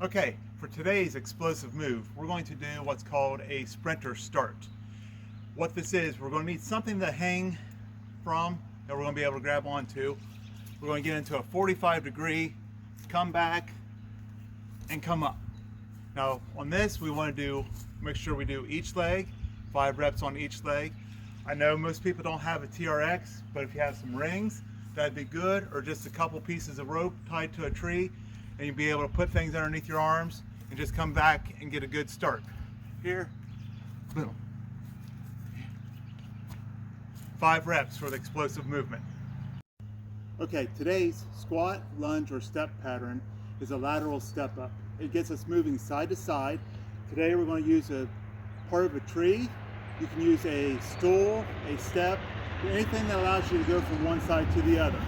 Okay, for today's explosive move, we're going to do what's called a sprinter start. What this is, we're going to need something to hang from that we're going to be able to grab onto. We're going to get into a 45-degree, come back, and come up. Now on this, we want to make sure we do each leg, 5 reps on each leg. I know most people don't have a TRX, but if you have some rings, that'd be good, or just a couple pieces of rope tied to a tree, and you'll be able to put things underneath your arms and just come back and get a good start. Here, boom. 5 reps for the explosive movement. Okay, today's squat, lunge, or step pattern is a lateral step up. It gets us moving side to side. Today we're going to use a part of a tree. You can use a stool, a step, anything that allows you to go from one side to the other.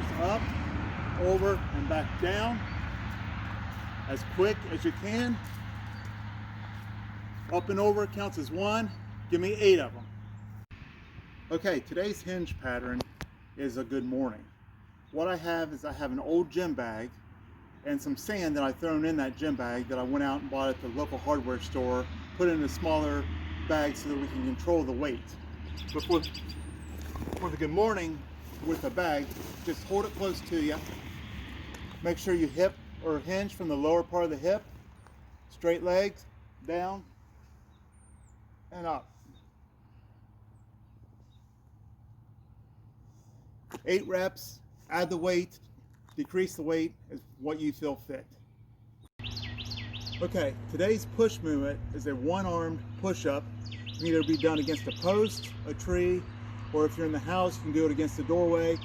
Just up, over, and back down. As quick as you can. Up and over counts as 1. Give me 8 of them. Okay, today's hinge pattern is a good morning. What I have is an old gym bag and some sand that I've thrown in that gym bag that I went out and bought at the local hardware store, put in a smaller bag so that we can control the weight. But for the good morning with the bag, just hold it close to you. Make sure you hip or hinge from the lower part of the hip, straight legs, down and up. 8 reps, add the weight, decrease the weight is what you feel fit. Okay, today's push movement is a one-armed push-up. It can either be done against a post, a tree, or if you're in the house, you can do it against the doorway,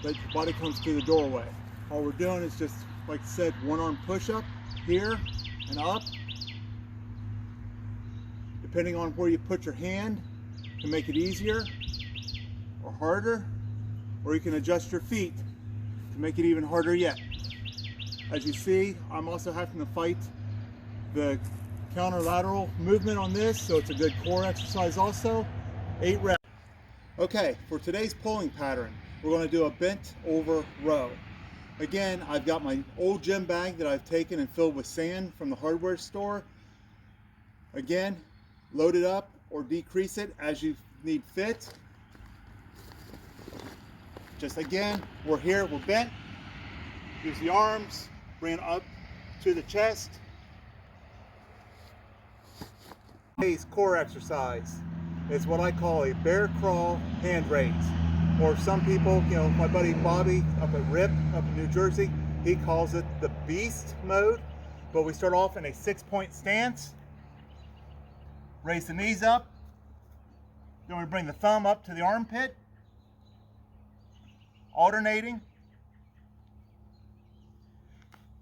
but your body comes through the doorway. All we're doing is just, like I said, one-arm push-up here and up. Depending on where you put your hand, you can make it easier or harder, or you can adjust your feet to make it even harder yet. As you see, I'm also having to fight the counter-lateral movement on this, so it's a good core exercise also. 8 reps. Okay, for today's pulling pattern, we're going to do a bent over row. Again, I've got my old gym bag that I've taken and filled with sand from the hardware store. Again, load it up or decrease it as you need fit. Just again, we're here, we're bent. Use the arms, bring it up to the chest. Today's core exercise is what I call a bear crawl hand raise. Or some people, my buddy Bobby up at RIP, up in New Jersey, he calls it the beast mode. But we start off in a 6-point stance. Raise the knees up. Then we bring the thumb up to the armpit. Alternating.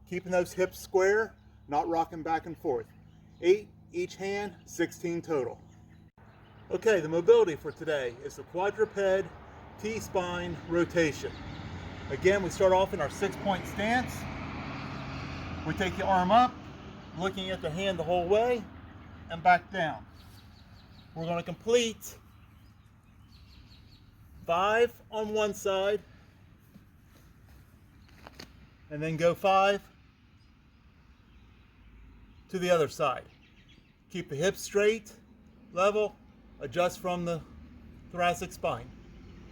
Keeping those hips square, not rocking back and forth. 8 each hand, 16 total. Okay, the mobility for today is the Quadruped T-spine rotation. Again, we start off in our 6-point stance. We take the arm up, looking at the hand the whole way, and back down. We're going to complete 5 on one side, and then go 5 to the other side. Keep the hips straight, level, adjust from the thoracic spine.